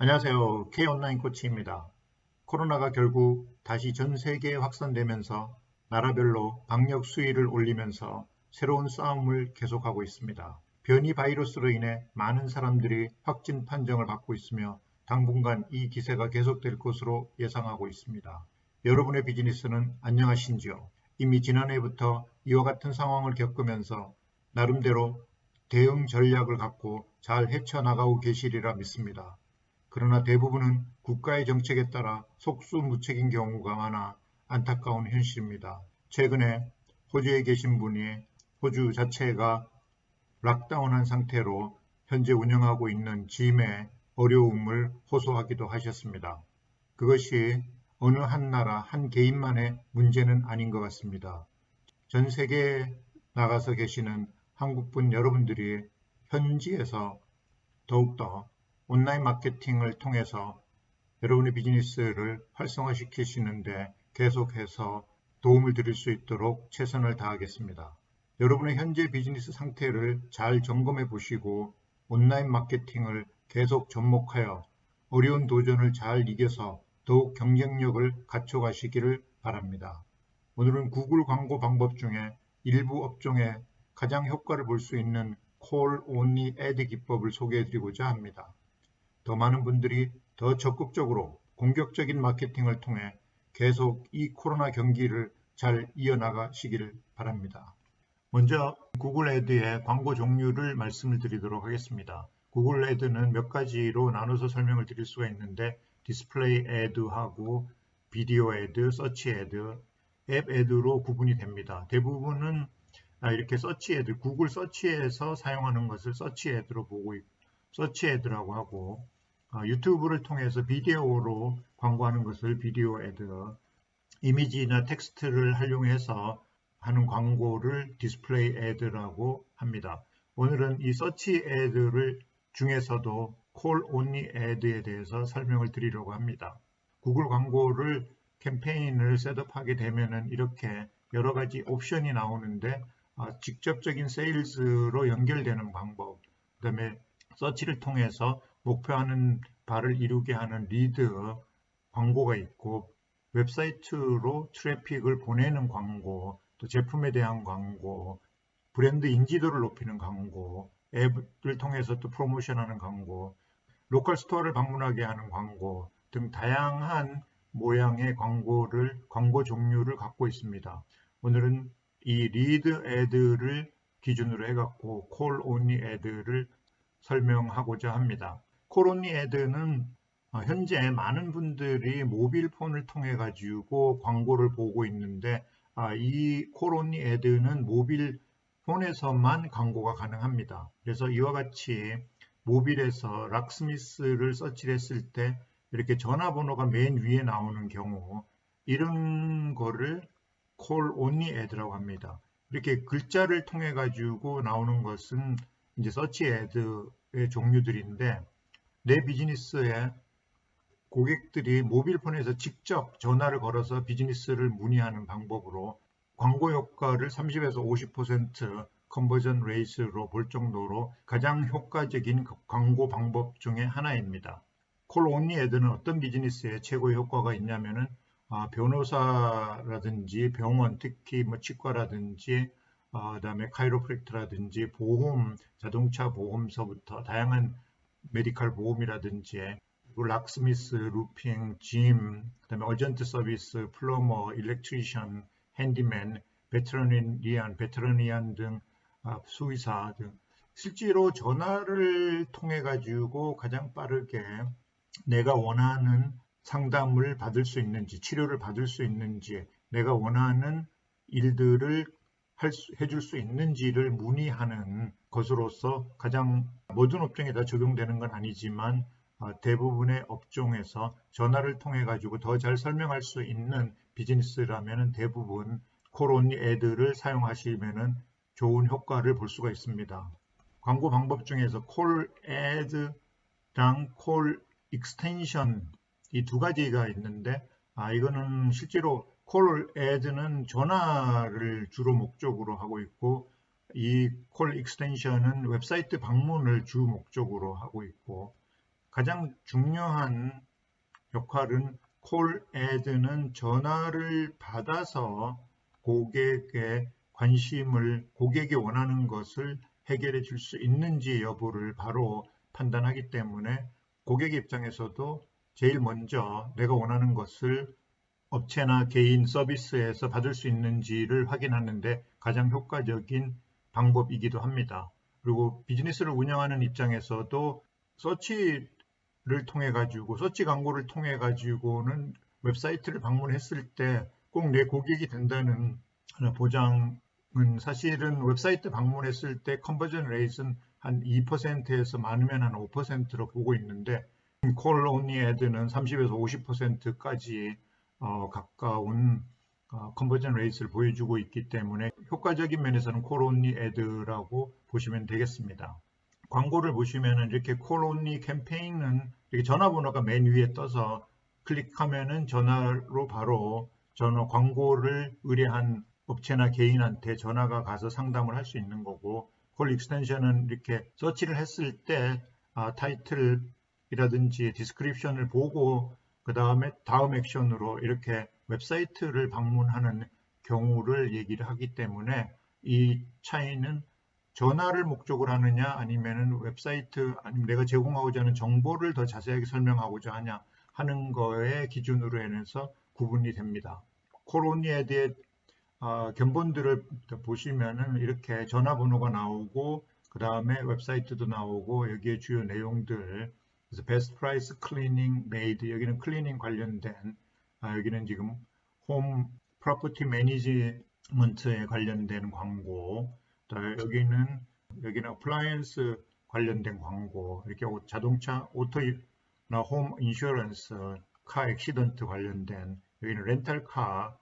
안녕하세요. K온라인 코치입니다. 코로나가 결국 다시 전 세계에 확산되면서 나라별로 방역 수위를 올리면서 새로운 싸움을 계속하고 있습니다. 변이 바이러스로 인해 많은 사람들이 확진 판정을 받고 있으며 당분간 이 기세가 계속될 것으로 예상하고 있습니다. 여러분의 비즈니스는 안녕하신지요? 이미 지난해부터 이와 같은 상황을 겪으면서 나름대로 대응 전략을 갖고 잘 헤쳐나가고 계시리라 믿습니다. 그러나 대부분은 국가의 정책에 따라 속수무책인 경우가 많아 안타까운 현실입니다. 최근에 호주에 계신 분이 호주 자체가 락다운한 상태로 현재 운영하고 있는 짐의 어려움을 호소하기도 하셨습니다. 그것이 어느 한 나라, 한 개인만의 문제는 아닌 것 같습니다. 전 세계에 나가서 계시는 한국분 여러분들이 현지에서 더욱더 온라인 마케팅을 통해서 여러분의 비즈니스를 활성화시키시는데 계속해서 도움을 드릴 수 있도록 최선을 다하겠습니다. 여러분의 현재 비즈니스 상태를 잘 점검해 보시고 온라인 마케팅을 계속 접목하여 어려운 도전을 잘 이겨서 더욱 경쟁력을 갖춰가시기를 바랍니다. 오늘은 구글 광고 방법 중에 일부 업종에 가장 효과를 볼 수 있는 콜 온리 애드 기법을 소개해 드리고자 합니다. 더 많은 분들이 더 적극적으로 공격적인 마케팅을 통해 계속 이 코로나 경기를 잘 이어나가시기를 바랍니다. 먼저 구글 애드의 광고 종류를 말씀을 드리도록 하겠습니다. 구글 애드는 몇 가지로 나눠서 설명을 드릴 수가 있는데 디스플레이 애드하고 비디오 애드, 서치 애드, 앱 애드로 구분이 됩니다. 대부분은 이렇게 서치 애드, 구글 서치에서 사용하는 것을 서치 애드로 보고 있고 서치 애드라고 하고 유튜브를 통해서 비디오로 광고하는 것을 비디오 애드, 이미지나 텍스트를 활용해서 하는 광고를 디스플레이 애드라고 합니다. 오늘은 이 서치 애드를 중에서도 콜 온리 애드에 대해서 설명을 드리려고 합니다. 구글 광고를 캠페인을 셋업하게 되면은 이렇게 여러 가지 옵션이 나오는데 직접적인 세일즈로 연결되는 방법, 그 다음에 서치를 통해서 목표하는 바를 이루게 하는 리드 광고가 있고 웹사이트로 트래픽을 보내는 광고, 또 제품에 대한 광고, 브랜드 인지도를 높이는 광고, 앱을 통해서 또 프로모션하는 광고, 로컬 스토어를 방문하게 하는 광고 등 다양한 모양의 광고 종류를 갖고 있습니다. 오늘은 이 리드 애드를 기준으로 해갖고 콜 온리 애드를 설명하고자 합니다. 콜 온리 애드는 현재 많은 분들이 모빌폰을 통해 가지고 광고를 보고 있는데 이 콜 온리 애드는 모빌폰에서만 광고가 가능합니다. 그래서 이와 같이 모빌에서 락스미스를 서치를 했을 때 이렇게 전화번호가 맨 위에 나오는 경우 이런 거를 콜 온리 애드라고 합니다. 이렇게 글자를 통해 가지고 나오는 것은 이제 서치 애드의 종류들인데 내 비즈니스에 고객들이 모빌폰에서 직접 전화를 걸어서 비즈니스를 문의하는 방법으로 광고 효과를 30에서 50% 컨버전 레이스로 볼 정도로 가장 효과적인 광고 방법 중에 하나입니다. 콜 온리 애드는 어떤 비즈니스에 최고의 효과가 있냐면은 변호사라든지 병원, 특히 뭐 치과라든지 그다음에 카이로프랙트라든지 보험, 자동차 보험서부터 다양한 메디컬 보험이라든지 락스미스, 루핑, 짐, 그다음에 어전트 서비스, 플러머, 일렉트리션, 핸디맨, 베테러니안 등 수의사 등 실제로 전화를 통해 가지고 가장 빠르게 내가 원하는 상담을 받을 수 있는지, 치료를 받을 수 있는지, 내가 원하는 일들을 해줄 수 있는지를 문의하는 것으로서 가장 모든 업종에 다 적용되는 건 아니지만 대부분의 업종에서 전화를 통해 가지고 더 잘 설명할 수 있는 비즈니스라면 대부분 콜 온리 애드를 사용하시면 좋은 효과를 볼 수가 있습니다. 광고 방법 중에서 콜 애드랑 콜 익스텐션 이 두 가지가 있는데 이거는 실제로 콜 애드는 전화를 주로 목적으로 하고 있고 이 콜 익스텐션은 웹사이트 방문을 주 목적으로 하고 있고 가장 중요한 역할은 콜 애드는 전화를 받아서 고객의 관심을, 고객이 원하는 것을 해결해 줄 수 있는지 여부를 바로 판단하기 때문에 고객 입장에서도 제일 먼저 내가 원하는 것을 업체나 개인 서비스에서 받을 수 있는지를 확인하는데 가장 효과적인 방법이기도 합니다. 그리고 비즈니스를 운영하는 입장에서도 서치를 통해 가지고, 서치 광고를 통해 가지고는 웹사이트를 방문했을 때 꼭 내 고객이 된다는 보장은, 사실은 웹사이트 방문했을 때 컨버전 레이트는 한 2%에서 많으면 한 5%로 보고 있는데, 콜 온리 애드는 30에서 50%까지 가까운 컨버전 레이트를 보여주고 있기 때문에 효과적인 면에서는 콜 온리 애드라고 보시면 되겠습니다. 광고를 보시면 이렇게 콜 온리 캠페인은 이렇게 전화번호가 맨 위에 떠서 클릭하면은 전화로 바로 전화 광고를 의뢰한 업체나 개인한테 전화가 가서 상담을 할 수 있는 거고, 콜 익스텐션은 이렇게 서치를 했을 때 타이틀이라든지 디스크립션을 보고 그 다음에 다음 액션으로 이렇게 웹사이트를 방문하는 경우를 얘기를 하기 때문에 이 차이는 전화를 목적으로 하느냐 아니면은 웹사이트 아니면 내가 제공하고자 하는 정보를 더 자세하게 설명하고자 하냐 하는 거에 기준으로 인해서 구분이 됩니다. 콜온리에 대해 견본들을 보시면은 이렇게 전화번호가 나오고 그 다음에 웹사이트도 나오고 여기에 주요 내용들, 그래서 베스트 프라이스 클리닝 메이드, 여기는 클리닝 관련된, 여기는 지금 홈 프로퍼티 매니지먼트에 관련된 광고, 여기는 어플라이언스 관련된 광고, 이렇게 자동차 오토나 홈 인슈런스, 카 액시던트 관련된, 여기는 렌탈카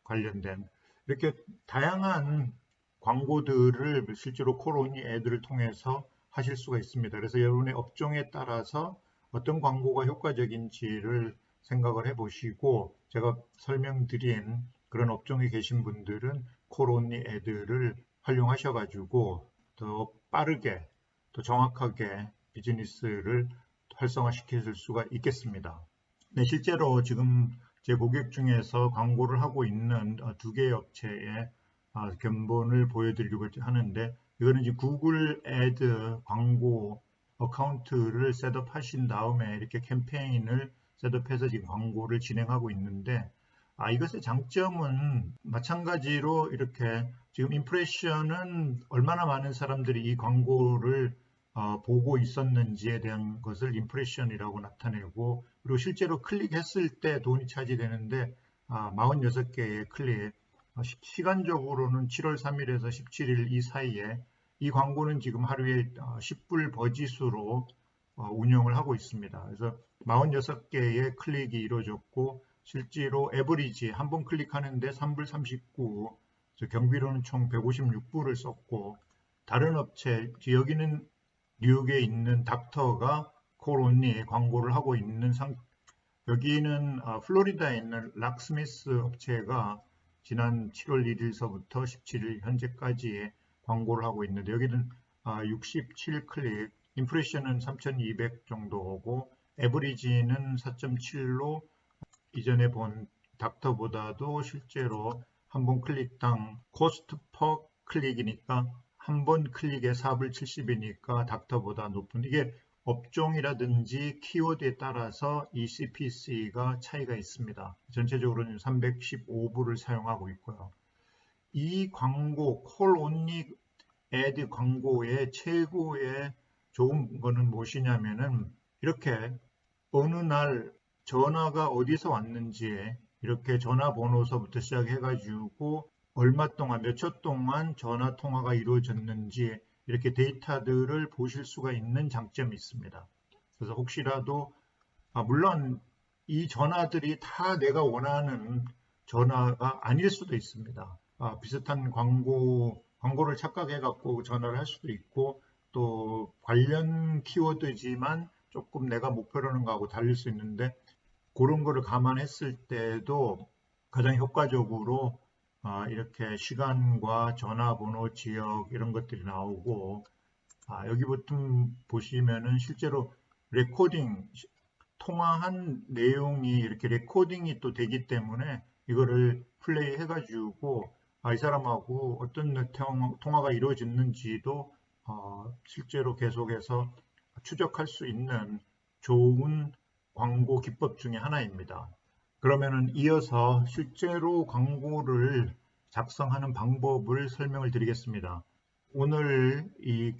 관련된, 이렇게 다양한 광고들을 실제로 콜온리 애드를 통해서 하실 수가 있습니다. 그래서 여러분의 업종에 따라서 어떤 광고가 효과적인지를 생각을 해보시고, 제가 설명드린 그런 업종에 계신 분들은 콜온리 애드를 활용하셔가지고 더 빠르게, 더 정확하게 비즈니스를 활성화시킬 수가 있겠습니다. 네, 실제로 지금 제 고객 중에서 광고를 하고 있는 두 개의 업체의 견본을 보여드리려고 하는데, 이거는 이제 구글 애드 광고 어카운트를 셋업하신 다음에 이렇게 캠페인을 셋업해서 지금 광고를 진행하고 있는데, 이것의 장점은 마찬가지로 이렇게 지금 임프레션은 얼마나 많은 사람들이 이 광고를 보고 있었는지에 대한 것을 임프레션이라고 나타내고, 그리고 실제로 클릭했을 때 돈이 차지되는데 46개의 클릭, 시간적으로는 7월 3일에서 17일 이 사이에 이 광고는 지금 하루에 10불 버짓으로 운영을 하고 있습니다. 그래서 46개의 클릭이 이루어졌고, 실제로 에버리지 한 번 클릭하는데 3불 39, 경비로는 총 156불을 썼고, 다른 업체, 여기는 뉴욕에 있는 닥터가 콜온리 광고를 하고 있는 여기는 플로리다에 있는 락스미스 업체가 지난 7월 1일서부터 17일 현재까지 광고를 하고 있는데, 여기는 67클릭, 임프레션은 3200 정도 오고, 에버리지는 4.7로 이전에 본 닥터보다도 실제로 한 번 클릭당 코스트 퍼 클릭이니까 한 번 클릭에 4불 70이니까 닥터보다 높은, 이게 업종이라든지 키워드에 따라서 이 CPC가 차이가 있습니다. 전체적으로는 315불을 사용하고 있고요. 이 광고, 콜 온리 애드 광고의 최고의 좋은 거는 무엇이냐면은, 이렇게 어느 날 전화가 어디서 왔는지, 이렇게 전화번호서부터 시작해가지고 얼마 동안, 몇 초 동안 전화 통화가 이루어졌는지 이렇게 데이터들을 보실 수가 있는 장점이 있습니다. 그래서 혹시라도 물론 이 전화들이 다 내가 원하는 전화가 아닐 수도 있습니다. 비슷한 광고를 착각해 갖고 전화를 할 수도 있고, 또 관련 키워드지만 조금 내가 목표로 하는 거하고 다를 수 있는데, 그런 거를 감안했을 때도 가장 효과적으로 이렇게 시간과 전화번호, 지역 이런 것들이 나오고, 여기부터 보시면은 실제로 레코딩, 통화한 내용이 이렇게 레코딩이 또 되기 때문에 이거를 플레이 해가지고 이 사람하고 어떤 통화가 이루어졌는지도 실제로 계속해서 추적할 수 있는 좋은 광고 기법 중에 하나입니다. 그러면은 이어서 실제로 광고를 작성하는 방법을 설명을 드리겠습니다. 오늘 이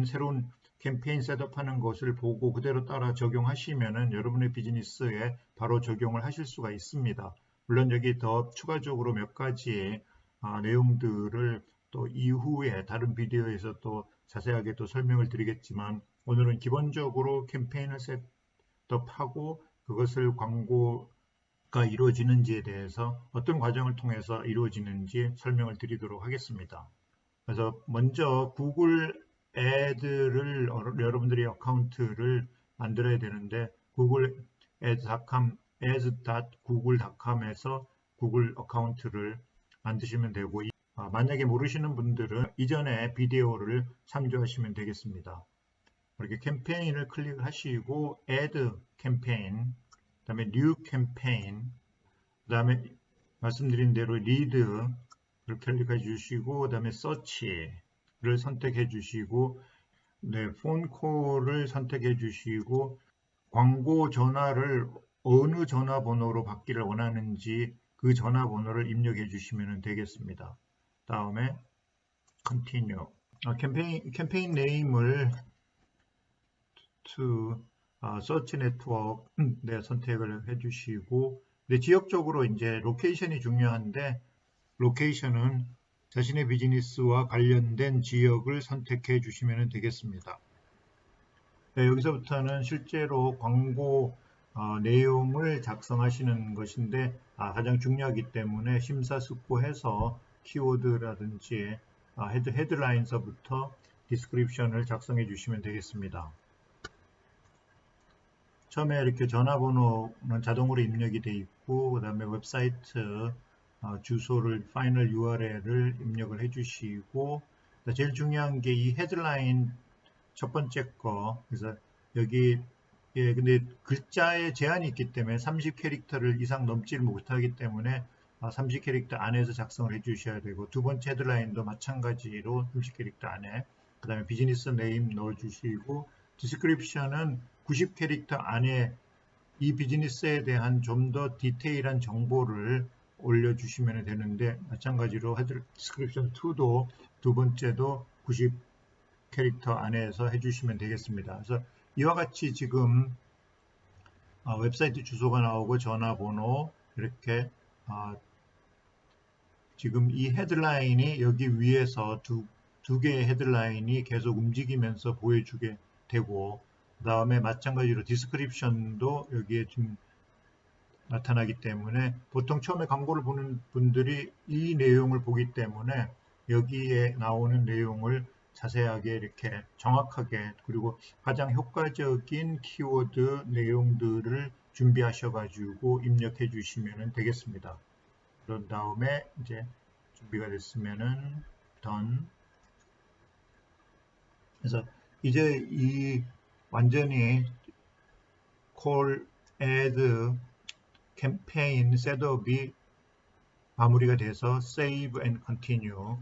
새로운 캠페인 셋업하는 것을 보고 그대로 따라 적용하시면은 여러분의 비즈니스에 바로 적용을 하실 수가 있습니다. 물론 여기 더 추가적으로 몇 가지 내용들을 또 이후에 다른 비디오에서 또 자세하게 또 설명을 드리겠지만, 오늘은 기본적으로 캠페인을 셋업하고 그것을 광고가 이루어지는지에 대해서 어떤 과정을 통해서 이루어지는지 설명을 드리도록 하겠습니다. 그래서 먼저 구글 애드를 여러분들이 어카운트를 만들어야 되는데, 구글 ads.google.com에서 구글 어카운트를 만드시면 되고, 만약에 모르시는 분들은 이전에 비디오를 참조하시면 되겠습니다. 이렇게 캠페인을 클릭하시고 add 캠페인, 그 다음에 new 캠페인, 그 다음에 말씀드린 대로 리드 를 클릭해 주시고, 그 다음에 서치를 선택해 주시고, 폰콜을 선택해 주시고, 광고 전화를 어느 전화번호로 받기를 원하는지 그 전화번호를 입력해 주시면 되겠습니다. 다음에 continue. 캠페인 네임을 to search network 선택을 해 주시고, 지역적으로 이제 로케이션이 중요한데, 로케이션은 자신의 비즈니스와 관련된 지역을 선택해 주시면 되겠습니다. 여기서부터는 실제로 광고 내용을 작성하시는 것인데, 가장 중요하기 때문에 심사숙고해서 키워드라든지 헤드라인서부터 디스크립션을 작성해 주시면 되겠습니다. 처음에 이렇게 전화번호는 자동으로 입력이 되어 있고, 그 다음에 웹사이트 주소를 파이널 URL을 입력을 해주시고, 제일 중요한 게 이 헤드라인 첫 번째 거. 그래서 여기 근데 글자에 제한이 있기 때문에 30캐릭터를 이상 넘지를 못하기 때문에 30캐릭터 안에서 작성을 해주셔야 되고, 두 번째 헤드라인도 마찬가지로 30캐릭터 안에, 그 다음에 비즈니스 네임 넣어주시고, 디스크립션은 90캐릭터 안에 이 비즈니스에 대한 좀 더 디테일한 정보를 올려주시면 되는데, 마찬가지로 디스크립션 2도 두 번째도 90캐릭터 안에서 해주시면 되겠습니다. 그래서 이와 같이 지금 웹사이트 주소가 나오고 전화번호 이렇게 지금 이 헤드라인이 여기 위에서 두 개의 헤드라인이 계속 움직이면서 보여주게 되고, 그 다음에 마찬가지로 디스크립션도 여기에 좀 나타나기 때문에, 보통 처음에 광고를 보는 분들이 이 내용을 보기 때문에 여기에 나오는 내용을 자세하게 이렇게 정확하게, 그리고 가장 효과적인 키워드 내용들을 준비하셔 가지고 입력해 주시면 되겠습니다. 그런 다음에 이제 준비가 됐으면은 done. 그래서 이제 이 완전히 call add 캠페인 셋업이 마무리가 돼서 save and continue,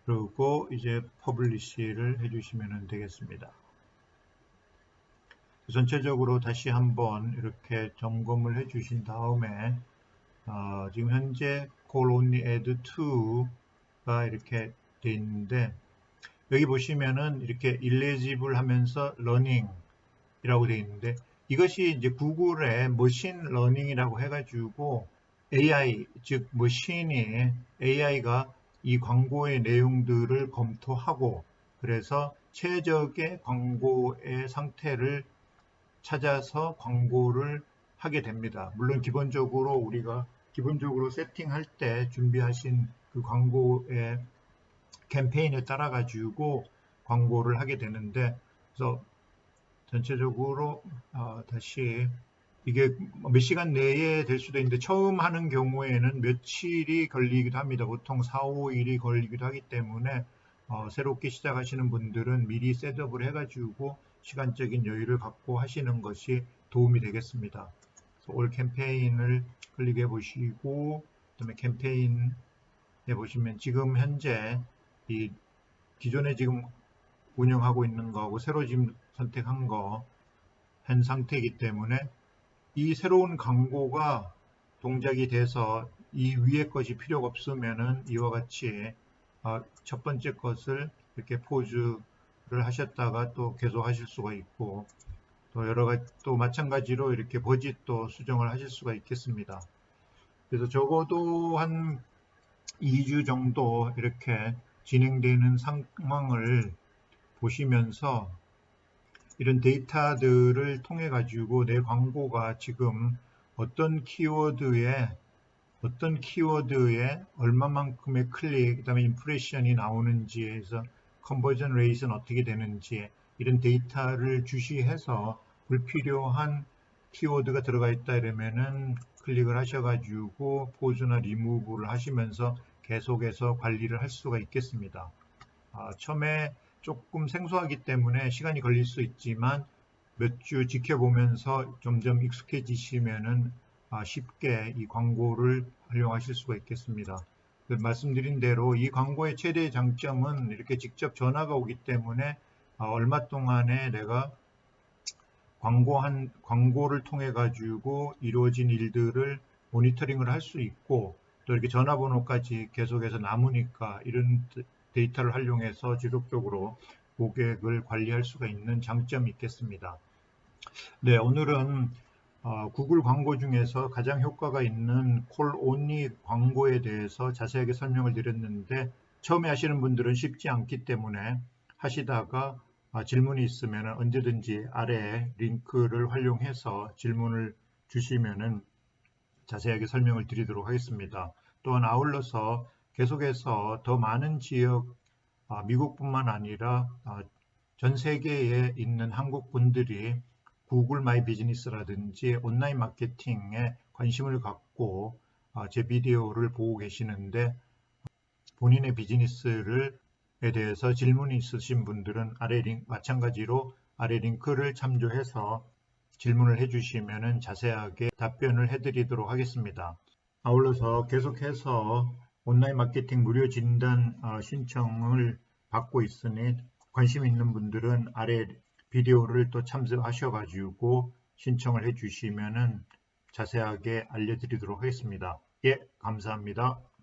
그리고 이제 퍼블리시를 해주시면 되겠습니다. 전체적으로 다시 한번 이렇게 점검을 해주신 다음에 지금 현재 call only add to가 이렇게 돼 있는데, 여기 보시면은 이렇게 illegible 하면서 learning 이라고 되어 있는데, 이것이 이제 구글의 머신 러닝이라고 해가지고 AI, 즉 머신이 AI가 이 광고의 내용들을 검토하고, 그래서 최적의 광고의 상태를 찾아서 광고를 하게 됩니다. 물론 기본적으로 우리가 세팅할 때 준비하신 그 광고의 캠페인에 따라 가지고 광고를 하게 되는데, 그래서 전체적으로 다시 이게 몇 시간 내에 될 수도 있는데, 처음 하는 경우에는 며칠이 걸리기도 합니다. 보통 4, 5일이 걸리기도 하기 때문에 새롭게 시작하시는 분들은 미리 셋업을 해가지고 시간적인 여유를 갖고 하시는 것이 도움이 되겠습니다. 올 캠페인을 클릭해 보시고, 그다음에 캠페인에 보시면 지금 현재 이 기존에 지금 운영하고 있는 거하고 새로 지금 선택한 거 한 상태이기 때문에 이 새로운 광고가 동작이 돼서 이 위에 것이 필요가 없으면은 이와 같이 첫 번째 것을 이렇게 포즈를 하셨다가 또 계속 하실 수가 있고, 또 여러 가지 또 마찬가지로 이렇게 버짓도 수정을 하실 수가 있겠습니다. 그래서 적어도 한 2주 정도 이렇게 진행되는 상황을 보시면서 이런 데이터들을 통해 가지고 내 광고가 지금 어떤 키워드에 얼마만큼의 클릭, 그 다음에 임프레션이 나오는지에서 컨버전 레이트는 어떻게 되는지 이런 데이터를 주시해서 불필요한 키워드가 들어가 있다 이러면은 클릭을 하셔가지고 포즈나 리무브를 하시면서 계속해서 관리를 할 수가 있겠습니다. 처음에 조금 생소하기 때문에 시간이 걸릴 수 있지만 몇 주 지켜보면서 점점 익숙해지시면은 쉽게 이 광고를 활용하실 수가 있겠습니다. 말씀드린 대로 이 광고의 최대의 장점은 이렇게 직접 전화가 오기 때문에 얼마 동안에 내가 광고를 통해 가지고 이루어진 일들을 모니터링을 할 수 있고, 또 이렇게 전화번호까지 계속해서 남으니까 이런 데이터를 활용해서 지속적으로 고객을 관리할 수가 있는 장점이 있겠습니다. 네, 오늘은 구글 광고 중에서 가장 효과가 있는 콜 온리 광고에 대해서 자세하게 설명을 드렸는데, 처음에 하시는 분들은 쉽지 않기 때문에 하시다가 질문이 있으면 언제든지 아래에 링크를 활용해서 질문을 주시면은 자세하게 설명을 드리도록 하겠습니다. 또한 아울러서 계속해서 더 많은 지역, 미국뿐만 아니라 전 세계에 있는 한국 분들이 구글 마이 비즈니스라든지 온라인 마케팅에 관심을 갖고 제 비디오를 보고 계시는데, 본인의 비즈니스에 대해서 질문이 있으신 분들은 마찬가지로 아래 링크를 참조해서 질문을 해주시면 자세하게 답변을 해드리도록 하겠습니다. 아울러서 계속해서 온라인 마케팅 무료 진단 신청을 받고 있으니 관심 있는 분들은 아래 비디오를 또 참조하셔가지고 신청을 해주시면 자세하게 알려드리도록 하겠습니다. 예, 감사합니다.